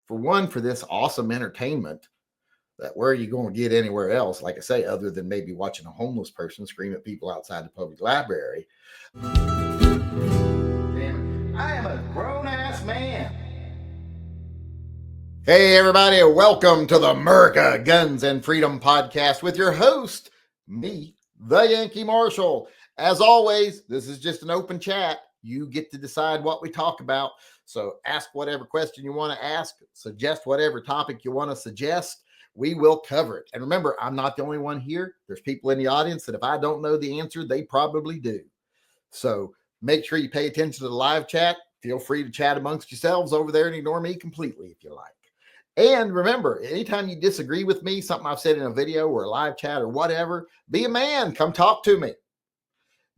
for this awesome entertainment that where are you going to get anywhere else, like I say, other than maybe watching a homeless person scream at people outside the public library. I am a grown-ass man. Hey, everybody, welcome to the MURCA Guns and Freedom podcast with your host, me, the Yankee Marshal. As always, this is just an open chat. You get to decide what we talk about. So ask whatever question you want to ask, suggest whatever topic you want to suggest. We will cover it. And remember, I'm not the only one here. There's people in the audience that if I don't know the answer, they probably do. So make sure you pay attention to the live chat. Feel free to chat amongst yourselves over there and ignore me completely if you like. And remember, anytime you disagree with me, something I've said in a video or a live chat or whatever, be a man. Come talk to me.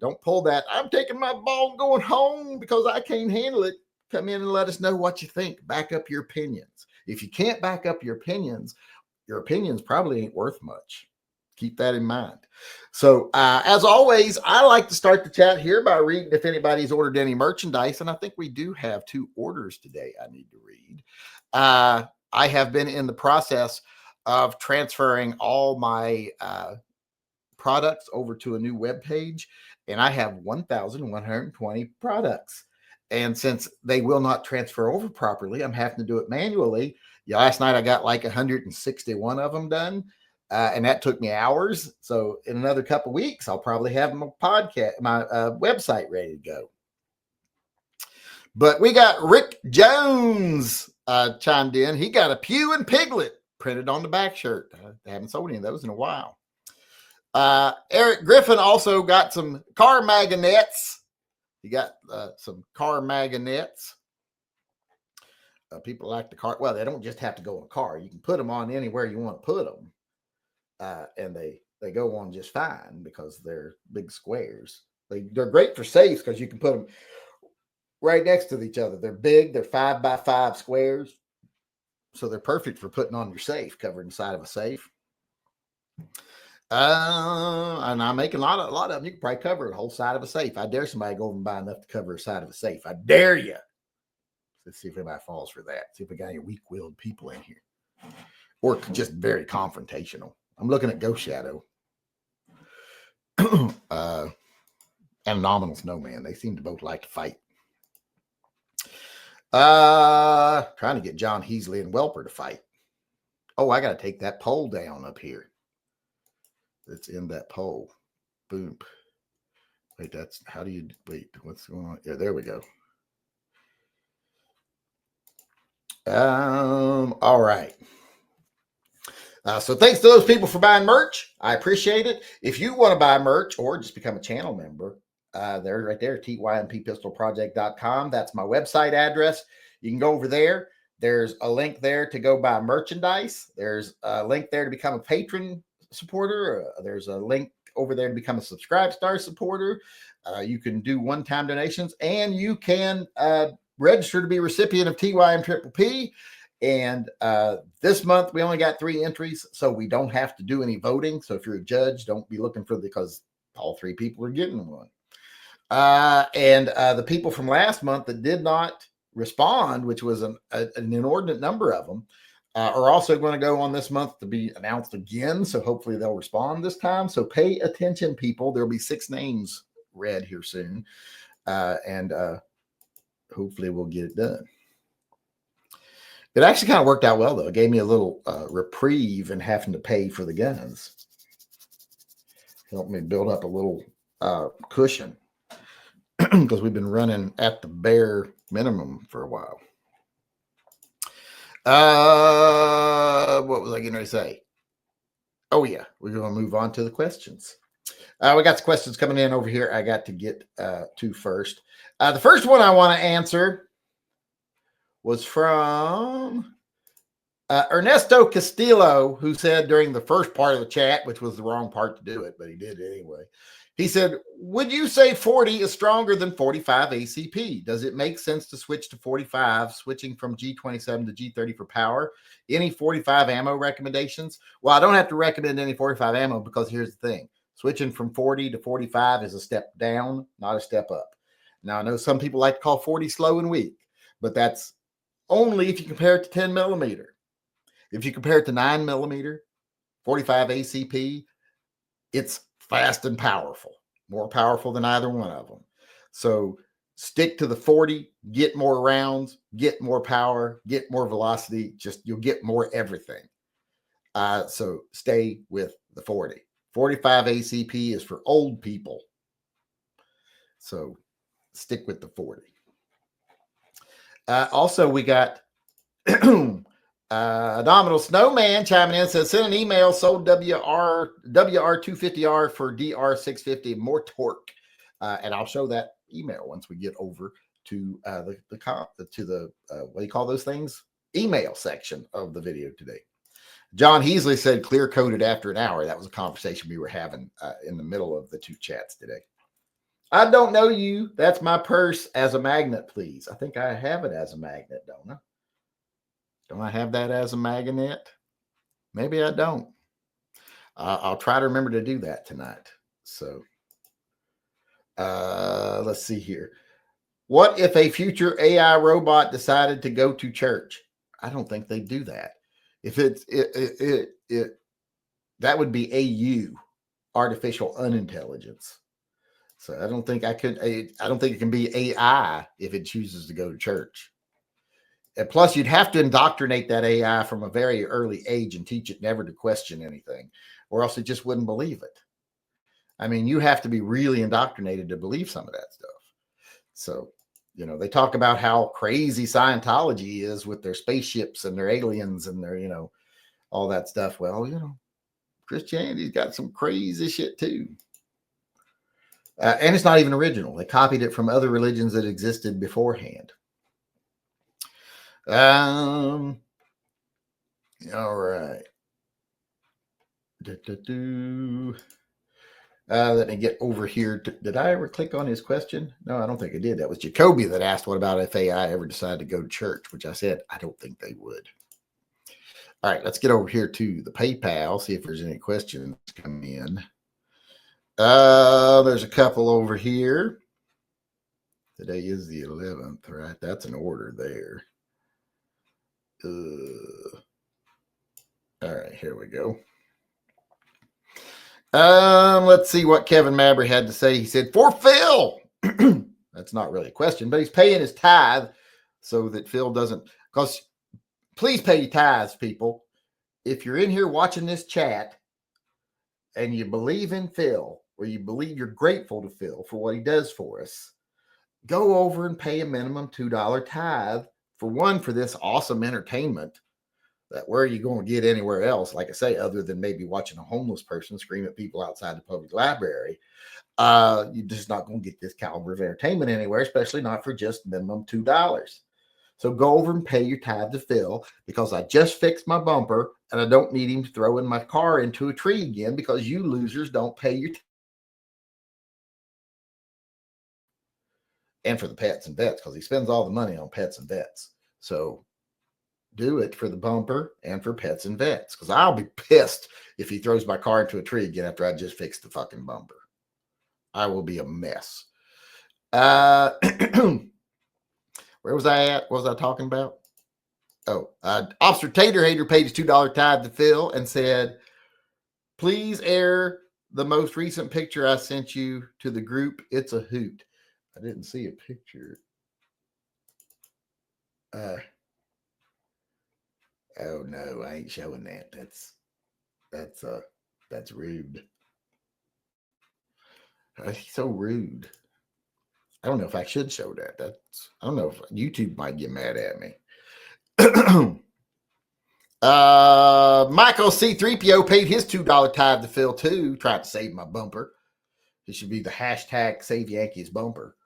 Don't pull that, I'm taking my ball and going home because I can't handle it. Come in and let us know what you think. Back up your opinions. If you can't back up your opinions probably ain't worth much. Keep that in mind. So as always, I like to start the chat here by reading if anybody's ordered any merchandise. And I think we do have 2 orders today I need to read. I have been in the process of transferring all my products over to a new web page, and I have 1,120 products. And since they will not transfer over properly, I'm having to do it manually. Last night I got like 161 of them done, and that took me hours. So in another couple of weeks, I'll probably have my website ready to go. But we got Rick Jones chimed in. He got a Pew and Piglet printed on the back shirt. I haven't sold any of those in a while. Eric Griffin also got some car magnets. He got some car magnets. People like the car. Well, they don't just have to go in a car. You can put them on anywhere you want to put them. And they go on just fine because they're big squares. They're great for safes because you can put them right next to each other. They're big. They're 5x5 squares. So they're perfect for putting on your safe, covered inside of a safe. And I'm making a lot of them. You can probably cover the whole side of a safe. I dare somebody go over and buy enough to cover a side of a safe. I dare you. Let's see if anybody falls for that. See if we got any weak-willed people in here. Or just very confrontational. I'm looking at Ghost Shadow. And Nominal Snowman. They seem to both like to fight. Trying to get John Heasley and Welper to fight. Oh, I got to take that poll down up here. That's in that poll. Boom. Wait, what's going on? Yeah, there we go. All right. So thanks to those people for buying merch. I appreciate it. If you want to buy merch or just become a channel member, they're right there, tympistolproject.com. That's my website address. You can go over there. There's a link there to go buy merchandise. There's a link there to become a patron supporter. There's a link over there to become a Subscribe Star supporter. You can do one-time donations, and you can register to be a recipient of TYMP. And this month we only got 3 entries, so we don't have to do any voting. So if you're a judge, don't be looking for because all 3 people are getting one. And the people from last month that did not respond, which was an inordinate number of them, are also going to go on this month to be announced again. So hopefully they'll respond this time. So pay attention, people. There'll be 6 names read here soon. And hopefully we'll get it done. It actually kind of worked out well, though. It gave me a little reprieve in having to pay for the guns. Helped me build up a little cushion because we've been running at the bare minimum for a while. What was I going to say? Oh, yeah. We're going to move on to the questions. We got some questions coming in over here. I got to get to first. The first one I want to answer was from Ernesto Castillo, who said during the first part of the chat, which was the wrong part to do it, but he did it anyway. He said, would you say 40 is stronger than 45 ACP? Does it make sense to switch to 45, switching from G27 to G30 for power? Any 45 ammo recommendations? Well, I don't have to recommend any 45 ammo because here's the thing. Switching from 40 to 45 is a step down, not a step up. Now, I know some people like to call 40 slow and weak, but that's only if you compare it to 10 millimeter. If you compare it to 9 millimeter, 45 ACP, it's fast and powerful, more powerful than either one of them. So stick to the 40, get more rounds, get more power, get more velocity. Just you'll get more everything. So stay with the 40. 45 ACP is for old people. So stick with the 40. Also, we got Nominal Snowman chiming in, says send an email, sold WR250R for DR650, more torque. And I'll show that email once we get over to the what do you call those things? Email section of the video today. John Heasley said clear coded after an hour. That was a conversation we were having in the middle of the two chats today. I don't know you. That's my purse as a magnet, please. I think I have it as a magnet, don't I? Don't I have that as a magnet? Maybe I don't. I'll try to remember to do that tonight. So let's see here. What if a future AI robot decided to go to church? I don't think they'd do that. If that would be AU, artificial unintelligence. So I don't think it can be AI if it chooses to go to church. And plus, you'd have to indoctrinate that AI from a very early age and teach it never to question anything, or else it just wouldn't believe it. I mean, you have to be really indoctrinated to believe some of that stuff. So, they talk about how crazy Scientology is with their spaceships and their aliens and their, all that stuff. Well, Christianity's got some crazy shit too. And it's not even original. They copied it from other religions that existed beforehand. All right. Let me get over here. Did I ever click on his question? No, I don't think I did. That was Jacoby that asked, what about if AI ever decided to go to church? Which I said, I don't think they would. All right, let's get over here to the PayPal, see if there's any questions coming in. There's a couple over here. Today is the 11th, right? That's an order there. All right, here we go. Let's see what Kevin Mabry had to say. He said, for Phil. That's not really a question, but he's paying his tithe so that Phil doesn't, because please pay your tithes, people. If you're in here watching this chat and you believe in Phil, or you believe you're grateful to Phil for what he does for us, go over and pay a minimum $2 tithe for this awesome entertainment that where are you going to get anywhere else, like I say, other than maybe watching a homeless person scream at people outside the public library. You're just not going to get this caliber of entertainment anywhere, especially not for just minimum $2. So go over and pay your tithe to Phil, because I just fixed my bumper and I don't need him throwing my car into a tree again because you losers don't pay your tithe. And for the pets and vets, because he spends all the money on pets and vets. So do it for the bumper and for pets and vets, because I'll be pissed if he throws my car into a tree again after I just fixed the fucking bumper. I will be a mess. Where was I at? What was I talking about? Oh, Officer Tater Hater paid his $2 tithe to Phil and said, please air the most recent picture I sent you to the group. It's a hoot. I didn't see a picture. Oh no, I ain't showing that. That's rude. He's so rude. I don't know if I should show that. I don't know if YouTube might get mad at me. Michael C3PO paid his $2 tithe to Phil too, trying to save my bumper. It should be the hashtag Save Yankees bumper.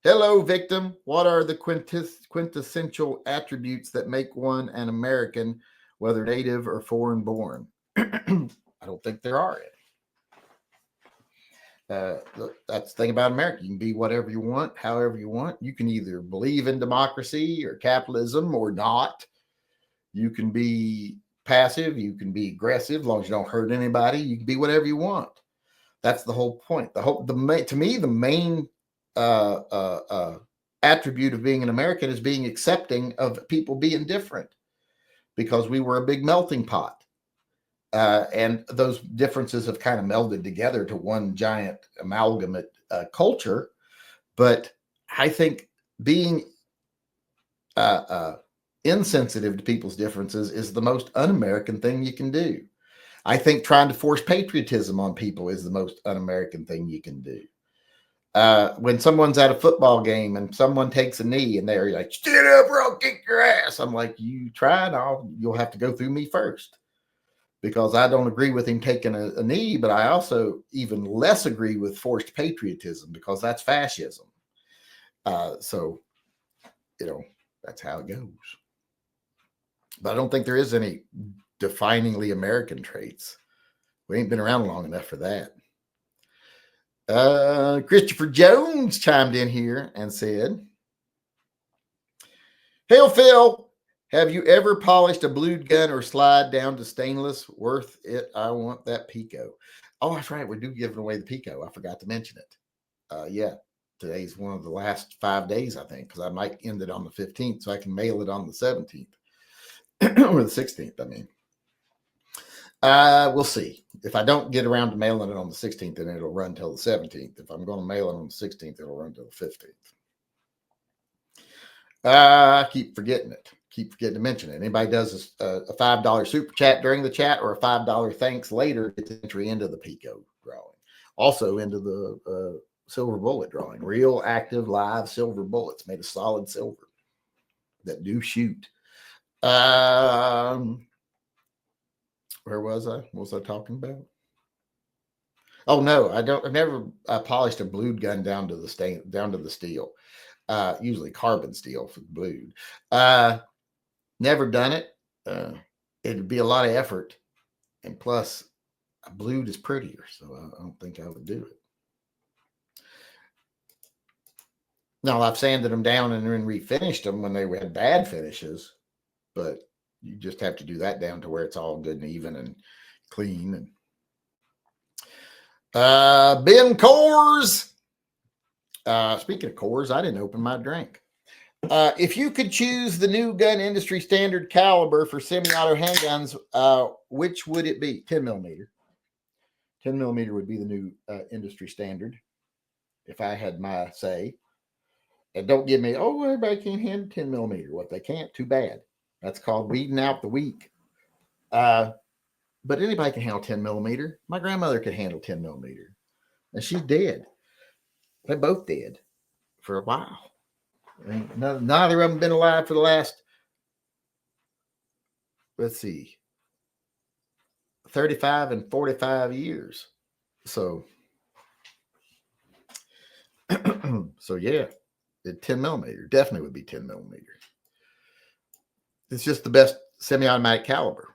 Hello, victim. What are the quintessential attributes that make one an American, whether native or foreign born? I don't think there are any. That's the thing about America. You can be whatever you want, however you want. You can either believe in democracy or capitalism or not. You can be passive. You can be aggressive, as long as you don't hurt anybody. You can be whatever you want. That's the whole point. To me, the main attribute of being an American is being accepting of people being different, because we were a big melting pot. And those differences have kind of melded together to one giant amalgamate culture. But I think being insensitive to people's differences is the most un-American thing you can do. I think trying to force patriotism on people is the most un-American thing you can do. When someone's at a football game and someone takes a knee and they're like, stand up or I'll kick your ass. I'm like, you try and you'll have to go through me first, because I don't agree with him taking a knee, but I also even less agree with forced patriotism, because that's fascism. So, that's how it goes. But I don't think there is any definingly American traits. We ain't been around long enough for that. Christopher Jones chimed in here and said, "Hail Phil, have you ever polished a blued gun or slide down to stainless? Worth it. I want that Pico." Oh, that's right. We do giving away the Pico. I forgot to mention it. Yeah, today's one of the last 5 days, I think, because I might end it on the 15th, so I can mail it on the 17th or the 16th. I mean, we'll see. If I don't get around to mailing it on the 16th, then it'll run till the 17th. If I'm going to mail it on the 16th, it'll run till the 15th. I keep forgetting it. Keep forgetting to mention it. Anybody does a $5 super chat during the chat or a $5 thanks later gets entry into the Pico drawing. Also into the silver bullet drawing. Real active live silver bullets made of solid silver that do shoot. Where was I? What was I talking about? Oh no, I never polished a blued gun down to the steel. Usually carbon steel for blued. Never done it. It'd be a lot of effort, and plus, a blued is prettier, so I don't think I would do it. Now, I've sanded them down and then refinished them when they had bad finishes, but you just have to do that down to where it's all good and even and clean. And Ben Coors. Speaking of Coors, I didn't open my drink. If you could choose the new gun industry standard caliber for semi-auto handguns, which would it be? 10 millimeter. 10 millimeter would be the new industry standard, if I had my say. And don't give me, oh, everybody can't handle 10 millimeter. What they can't, too bad. That's called weeding out the weak. But anybody can handle 10 millimeter. My grandmother could handle 10 millimeter, and she's dead. They're both dead for a while. I mean, neither of them been alive for the last, let's see, 35 and 45 years. So, so yeah, 10 millimeter definitely would be 10 millimeter. It's just the best semi-automatic caliber.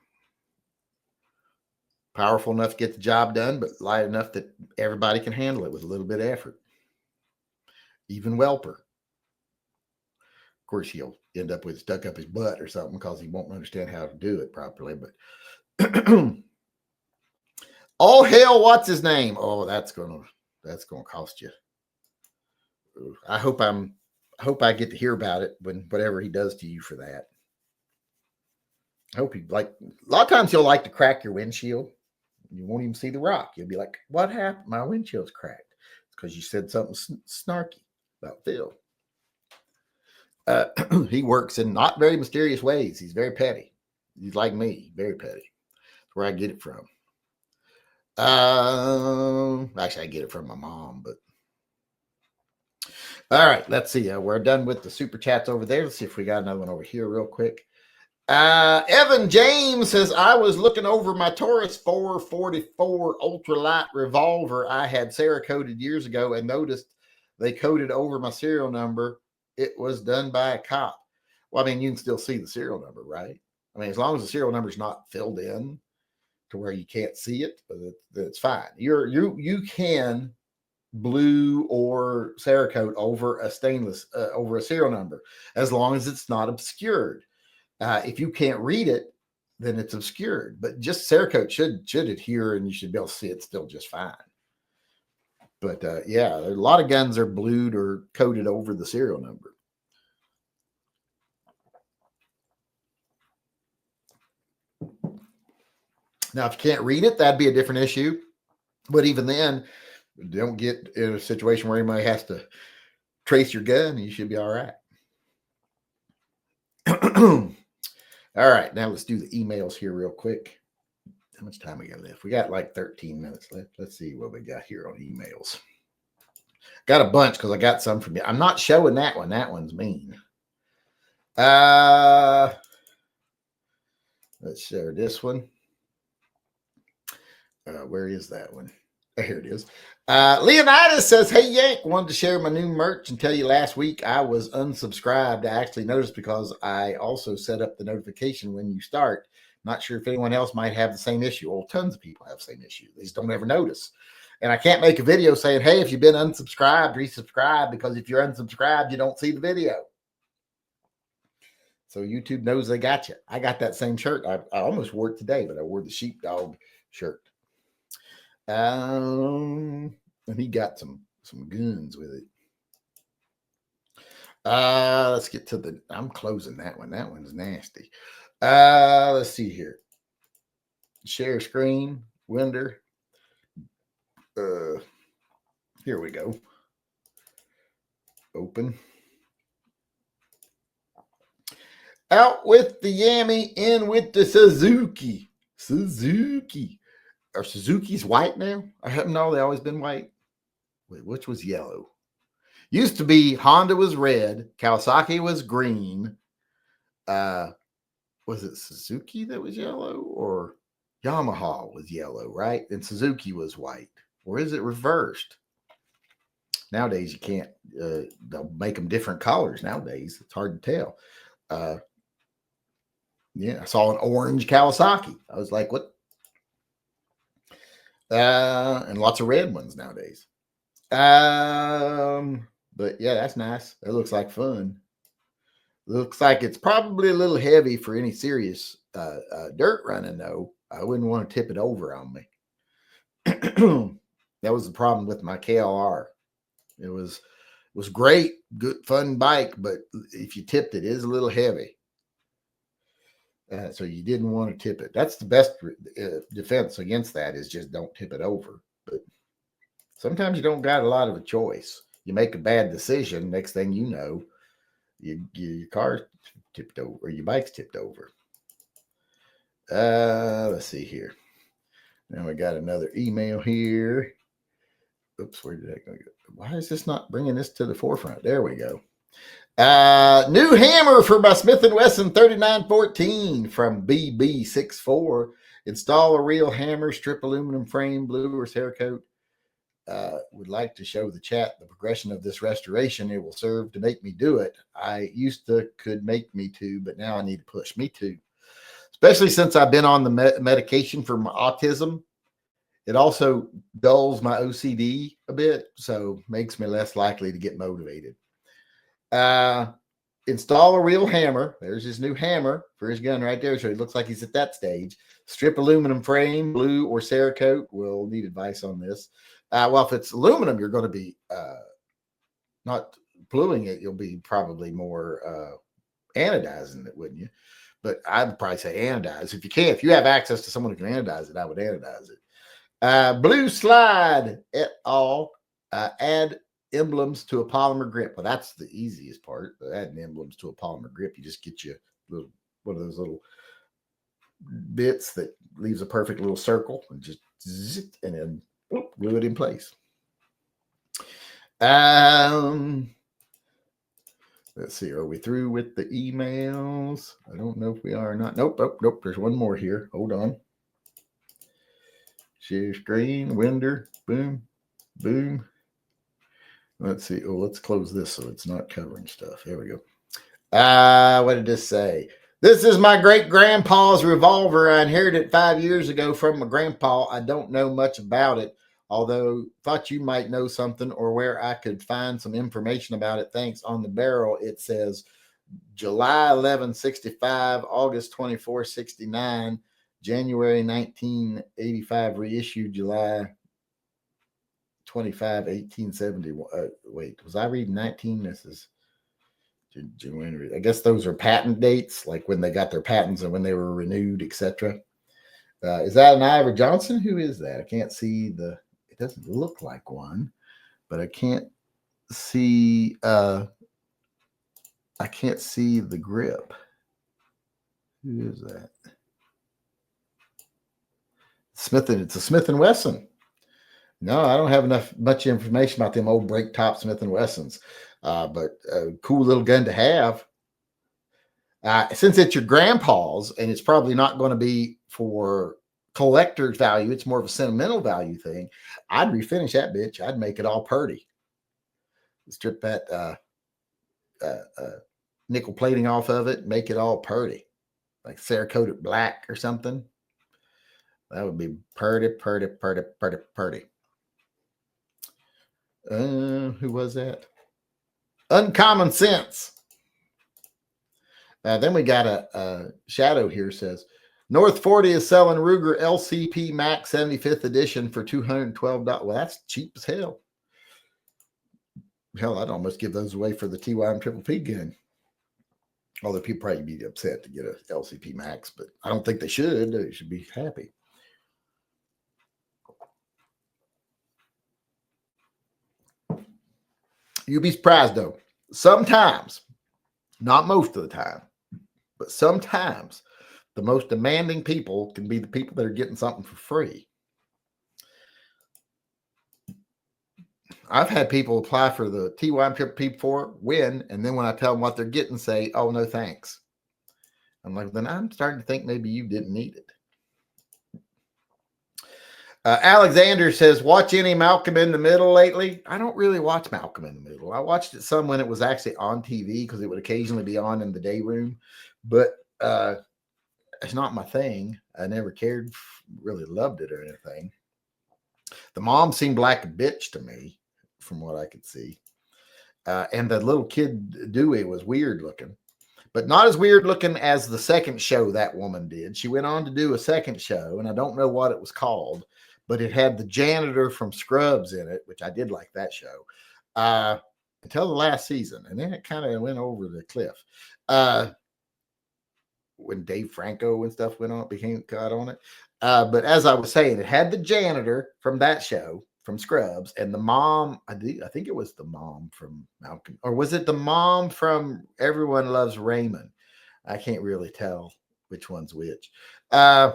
Powerful enough to get the job done, but light enough that everybody can handle it with a little bit of effort. Even Welper. Of course, he'll end up with stuck up his butt or something because he won't understand how to do it properly. But all hell, what's his name? Oh, that's gonna cost you. I hope I get to hear about it when whatever he does to you for that. I hope he a lot of times he'll like to crack your windshield. You won't even see the rock. You'll be like, what happened? My windshield's cracked. It's because you said something snarky about Phil. He works in not very mysterious ways. He's very petty. He's like me, very petty. That's where I get it from. Actually, I get it from my mom, but all right, let's see. We're done with the super chats over there. Let's see if we got another one over here real quick. Evan James says, I was looking over my Taurus 444 ultralight revolver I had Cerakoted years ago and noticed they coded over my serial number. It was done by a cop. Well, I mean, you can still see the serial number, right? I mean, as long as the serial number is not filled in to where you can't see it, that's fine. You can blue or Cerakote over a stainless, over a serial number, as long as it's not obscured. If you can't read it, then it's obscured. But just Cerakote should adhere, and you should be able to see it still just fine. But yeah, a lot of guns are blued or coated over the serial number. Now, if you can't read it, that'd be a different issue. But even then, don't get in a situation where anybody has to trace your gun. You should be all right. All right, now let's do the emails here real quick. How much time we got left? We got like 13 minutes left. Let's see what we got here on emails. Got a bunch because I got some from you. I'm not showing that one. That one's mean. Let's share this one. Where is that one? Here it is. Leonidas says, hey, Yank, wanted to share my new merch and tell you last week I was unsubscribed. I actually noticed because I also set up the notification when you start. Not sure if anyone else might have the same issue. Well, tons of people have the same issue. They just don't ever notice. And I can't make a video saying, hey, if you've been unsubscribed, resubscribe, because if you're unsubscribed, you don't see the video. So YouTube knows they got you. I got that same shirt. I almost wore it today, but I wore the sheepdog shirt. And he got some guns with it. Let's get to I'm closing that one. That one's nasty. Let's see here. Share screen, Winder. Here we go. Open. Out with the Yami, in with the Suzuki. Are Suzuki's white now? I haven't know they always been white. Wait, which was yellow? Used to be Honda was red, Kawasaki was green. Was it Suzuki that was yellow, or Yamaha was yellow, right? And Suzuki was white. Or is it reversed? Nowadays you can't. They'll make them different colors nowadays. It's hard to tell. Yeah, I saw an orange Kawasaki. I was like, what? And lots of red ones nowadays. But yeah, that's nice. That looks like fun. Looks like it's probably a little heavy for any serious dirt running, though. I wouldn't want to tip it over on me. That was the problem with my KLR. It was great, good, fun bike, but if you tipped it, it is a little heavy. So you didn't want to tip it. That's the best defense against that, is just don't tip it over. But sometimes you don't got a lot of a choice. You make a bad decision. Next thing you know, your car's tipped over, or your bike's tipped over. Let's see here. Now we got another email here. Oops, where did that go? Why is this not bringing this to the forefront? There we go. New hammer for my Smith & Wesson 3914 from BB64. Install a real hammer, strip aluminum frame, blue or Cerakote. Would like to show the chat the progression of this restoration. It will serve to make me do it. I used to could make me to, but now I need to push me to. Especially since I've been on the medication for my autism. It also dulls my OCD a bit, so makes me less likely to get motivated. Install a real hammer. There's his new hammer for his gun right there. So it looks like he's at that stage. Strip aluminum frame, blue or Cerakote. We'll need advice on this. Well, if it's aluminum, you're going to be not bluing it. You'll be probably more anodizing it, wouldn't you? But I'd probably say anodize. If you can, if you have access to someone who can anodize it, I would anodize it. Blue Slide et al. Add emblems to a polymer grip. Well, that's the easiest part. Adding emblems to a polymer grip, you just get you one of those little bits that leaves a perfect little circle, and just zit, and then glue it in place. Let's see. Are we through with the emails? I don't know if we are or not. Nope. There's one more here. Hold on. Share screen, Winder, boom. Let's see. Oh, let's close this so it's not covering stuff. Here we go. What did this say? This is my great-grandpa's revolver. I inherited it 5 years ago from my grandpa. I don't know much about it, although thought you might know something or where I could find some information about it. Thanks. On the barrel, it says July 11, 65, August 24, 69, January 1985, reissued July 25, 1871. Wait, was I reading 19? This is January. I guess those are patent dates, like when they got their patents and when they were renewed, etc. Is that an Ivor Johnson? Who is that? I can't see it doesn't look like one, but I can't see the grip. Who is that? It's a Smith & Wesson. No, I don't have much information about them old break top Smith & Wessons, but a cool little gun to have. Since it's your grandpa's and it's probably not going to be for collector's value, it's more of a sentimental value thing. I'd refinish that bitch. I'd make it all purdy. Strip that nickel plating off of it, make it all purdy, like Cerakote black or something. That would be purdy. Who was that? Uncommon Sense. Then we got a Shadow here says, North 40 is selling Ruger LCP Max 75th edition for $212. Well, that's cheap as hell. Hell, I'd almost give those away for the TYMP Triple P gun. Although people probably be upset to get a LCP Max, but I don't think they should. They should be happy. You'd be surprised, though. Sometimes, not most of the time, but sometimes the most demanding people can be the people that are getting something for free. I've had people apply for the TYMP Triple P4, win, and then when I tell them what they're getting, say, oh, no, thanks. I'm like, then I'm starting to think maybe you didn't need it. Alexander says, watch any Malcolm in the Middle lately? I don't really watch Malcolm in the Middle. I watched it some when it was actually on TV because it would occasionally be on in the day room, but it's not my thing. I never cared, really loved it or anything. The mom seemed like a bitch to me from what I could see. And the little kid Dewey was weird looking, but not as weird looking as the second show that woman did. She went on to do a second show, and I don't know what it was called, but it had the janitor from Scrubs in it, which I did like that show until the last season. And then it kind of went over the cliff. When Dave Franco and stuff became caught on it. But as I was saying, it had the janitor from that show, from Scrubs, and the mom, I think it was the mom from Malcolm, or was it the mom from Everyone Loves Raymond? I can't really tell which one's which. It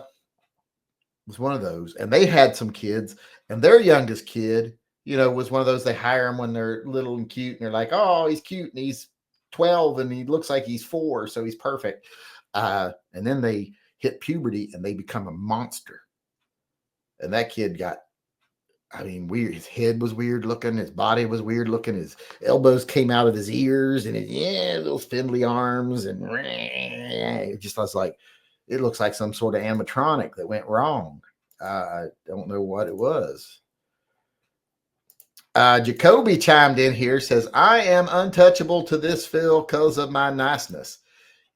was one of those, and they had some kids, and their youngest kid, was one of those, they hire them when they're little and cute, and they're like, oh, he's cute, and he's 12, and he looks like he's 4, so he's perfect. And then they hit puberty, and they become a monster. And that kid got, weird. His head was weird looking. His body was weird looking. His elbows came out of his ears, and his little spindly arms, and it just was like, it looks like some sort of animatronic that went wrong. I don't know what it was. Jacoby chimed in here, says, I am untouchable to this, Phil, because of my niceness.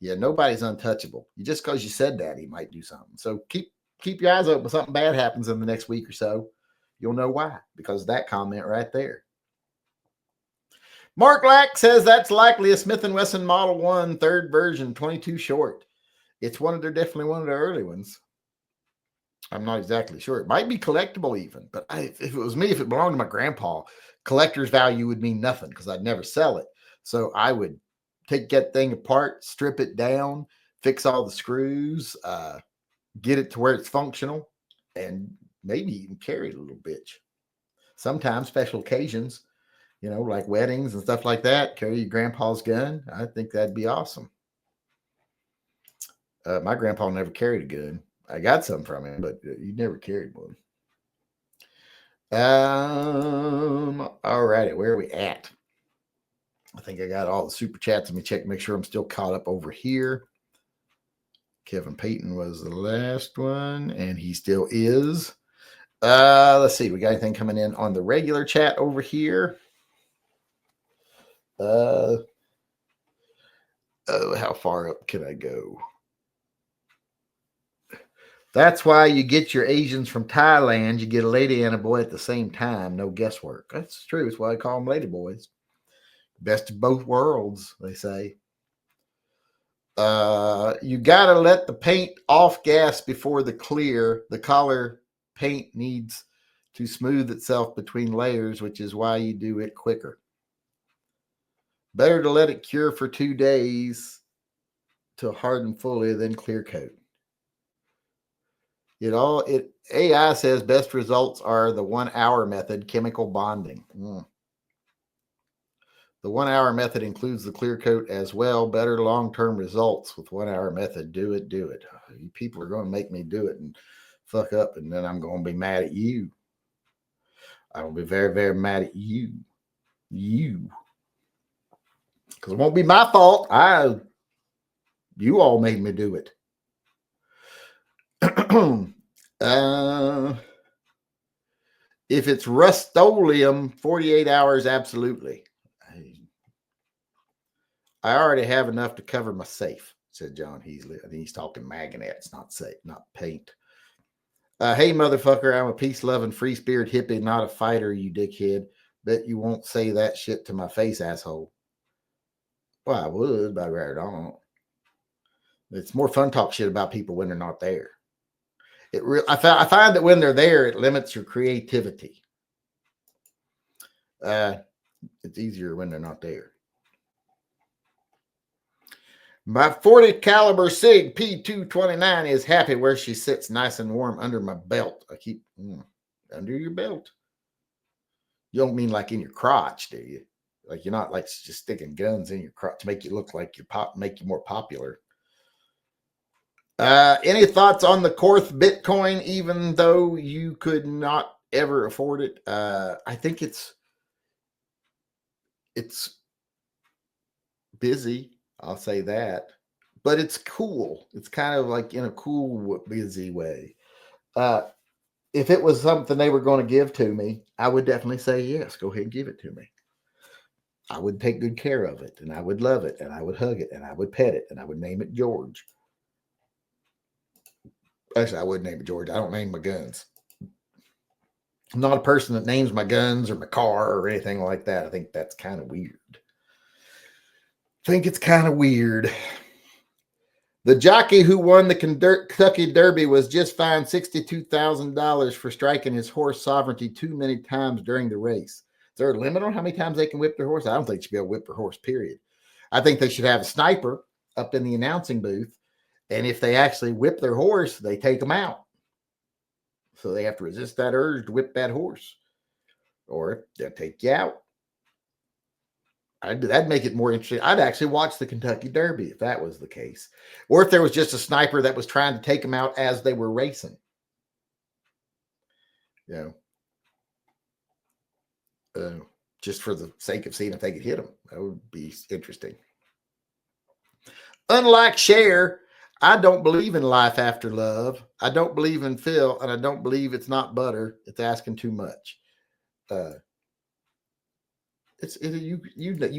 Yeah, nobody's untouchable. Just because you said that, he might do something. So keep your eyes open. If something bad happens in the next week or so, you'll know why, because of that comment right there. Mark Lack says that's likely a Smith & Wesson Model 1 third version, 22 short. It's definitely one of the early ones. I'm not exactly sure. It might be collectible even, but if it was me, if it belonged to my grandpa, collector's value would mean nothing because I'd never sell it. So I would take that thing apart, strip it down, fix all the screws, get it to where it's functional, and maybe even carry it a little bitch. Sometimes special occasions, like weddings and stuff like that, carry your grandpa's gun. I think that'd be awesome. My grandpa never carried a gun. I got some from him, but he never carried one. All righty, where are we at? I think I got all the super chats. Let me check, make sure I'm still caught up over here. Kevin Payton was the last one, and he still is. Let's see. We got anything coming in on the regular chat over here? How far up can I go? That's why you get your Asians from Thailand. You get a lady and a boy at the same time. No guesswork. That's true. That's why I call them lady boys. Best of both worlds, they say. You got to let the paint off gas before the clear. The collar paint needs to smooth itself between layers, which is why you do it quicker. Better to let it cure for 2 days to harden fully than clear coat. AI says best results are the 1 hour method, chemical bonding. The 1 hour method includes the clear coat as well. Better long-term results with 1 hour method. Do it. You people are going to make me do it and fuck up, and then I'm going to be mad at you. I will be very, very mad at you. Because it won't be my fault. You all made me do it. If it's Rust-Oleum, 48 hours, absolutely. I already have enough to cover my safe, said John Heasley. I think he's talking magnets, not paint. Hey, motherfucker, I'm a peace-loving, free-spirit hippie, not a fighter, you dickhead. Bet you won't say that shit to my face, asshole. Well, I would, but I rather don't. It's more fun to talk shit about people when they're not there. I find that when they're there, it limits your creativity. It's easier when they're not there. My 40 caliber SIG P229 is happy where she sits nice and warm under my belt. I keep under your belt. You don't mean like in your crotch, do you? Like you're not like just sticking guns in your crotch to make you look like make you more popular. Any thoughts on the Korth Bitcoin, even though you could not ever afford it? I think it's busy. I'll say that, but it's cool. It's kind of like in a cool, busy way. If it was something they were going to give to me, I would definitely say yes. Go ahead and give it to me. I would take good care of it, and I would love it, and I would hug it, and I would pet it, and I would name it George. Actually, I would name it George. I don't name my guns. I'm not a person that names my guns or my car or anything like that. I think that's kind of weird. The jockey who won the Kentucky Derby was just fined $62,000 for striking his horse Sovereignty too many times during the race. Is there a limit on how many times they can whip their horse? I don't think they should be able to whip their horse, period. I think they should have a sniper up in the announcing booth, and if they actually whip their horse, they take them out. So they have to resist that urge to whip that horse, or they'll take you out. That'd make it more interesting. I'd actually watch the Kentucky Derby if that was the case. Or if there was just a sniper that was trying to take them out as they were racing. Just for the sake of seeing if they could hit them. That would be interesting. Unlike Cher, I don't believe in life after love. I don't believe in Phil, and I don't believe it's not butter. It's asking too much. You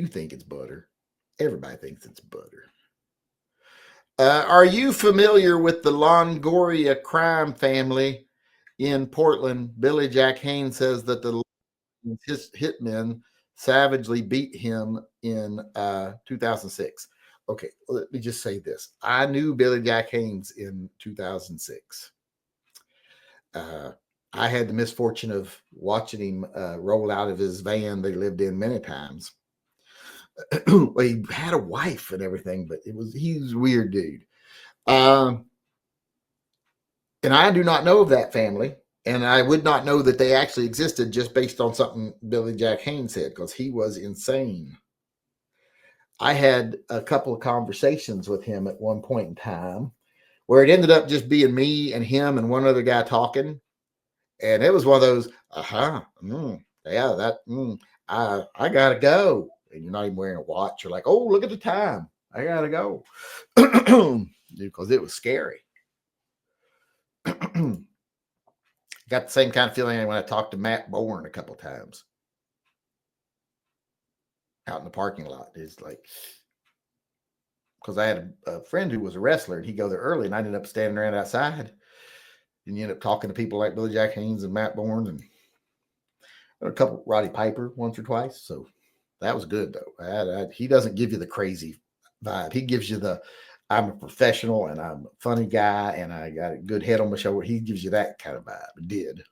think it's butter. Everybody thinks it's butter. Are you familiar with the Longoria crime family in Portland? Billy Jack Haynes says that his hitmen savagely beat him in 2006. Okay, let me just say this. I knew Billy Jack Haynes in 2006. I had the misfortune of watching him roll out of his van they lived in many times. Well, he had a wife and everything, but he's a weird dude. And I do not know of that family, and I would not know that they actually existed just based on something Billy Jack Haynes said, because he was insane. I had a couple of conversations with him at one point in time where it ended up just being me and him and one other guy talking. And it was one of those, I gotta go. And you're not even wearing a watch. You're like, oh, look at the time. I gotta go. Because it was scary. Got the same kind of feeling when I talked to Matt Bourne a couple of times out in the parking lot. It's like, because I had a friend who was a wrestler, and he'd go there early, and I ended up standing around outside. And you end up talking to people like Billy Jack Haynes and Matt Bourne and a couple, Roddy Piper once or twice. So that was good, though. He doesn't give you the crazy vibe. He gives you the, I'm a professional and I'm a funny guy and I got a good head on my shoulder. He gives you that kind of vibe. It did.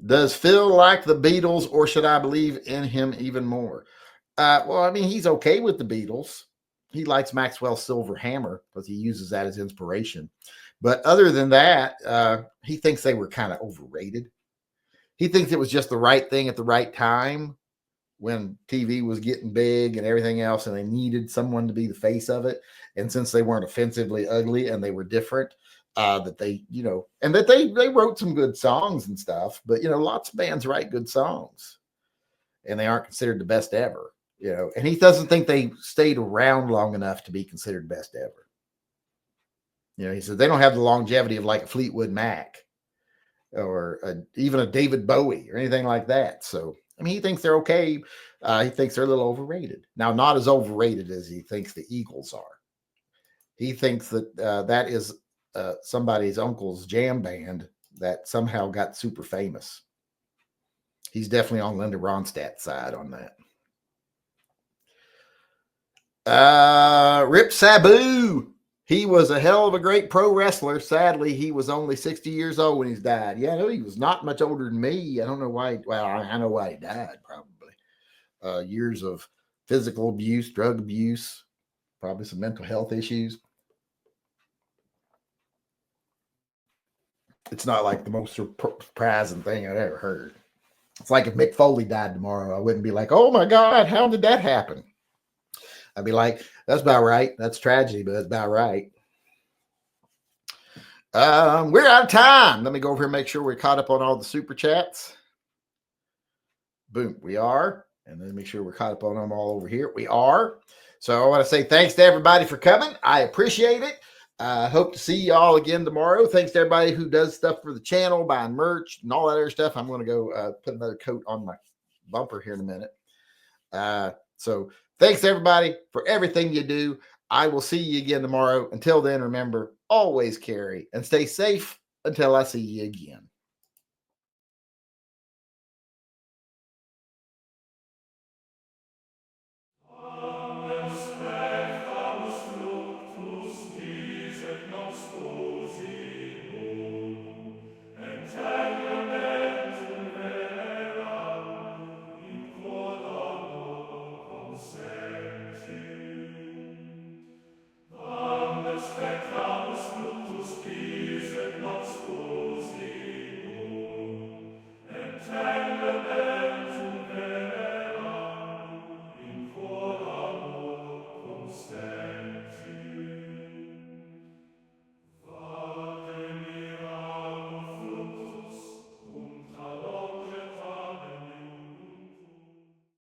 Does Phil like the Beatles, or should I believe in him even more? Well, I mean, he's okay with the Beatles. He likes Maxwell's Silver Hammer because he uses that as inspiration. But other than that, he thinks they were kind of overrated. He thinks it was just the right thing at the right time when TV was getting big and everything else, and they needed someone to be the face of it. And since they weren't offensively ugly and they were different, that they, and that they wrote some good songs and stuff. But lots of bands write good songs, and they aren't considered the best ever. And he doesn't think they stayed around long enough to be considered best ever. He said they don't have the longevity of like a Fleetwood Mac or even a David Bowie or anything like that. So, I mean, he thinks they're okay. He thinks they're a little overrated. Now, not as overrated as he thinks the Eagles are. He thinks that that is somebody's uncle's jam band that somehow got super famous. He's definitely on Linda Ronstadt's side on that. Rip Sabu. He was a hell of a great pro wrestler. Sadly, he was only 60 years old when he died. Yeah, no, he was not much older than me. I don't know why. Well, I know why he died, probably. Years of physical abuse, drug abuse, probably some mental health issues. It's not like the most surprising thing I've ever heard. It's like if Mick Foley died tomorrow, I wouldn't be like, oh my God, how did that happen? I'd be like, that's about right. That's tragedy, but that's about right. We're out of time. Let me go over here and make sure we're caught up on all the super chats. Boom, we are. And then make sure we're caught up on them all over here. We are. So I want to say thanks to everybody for coming. I appreciate it. I hope to see you all again tomorrow. Thanks to everybody who does stuff for the channel, buying merch and all that other stuff. I'm going to go put another coat on my bumper here in a minute. So thanks everybody for everything you do. I will see you again tomorrow. Until then, remember, always carry and stay safe until I see you again.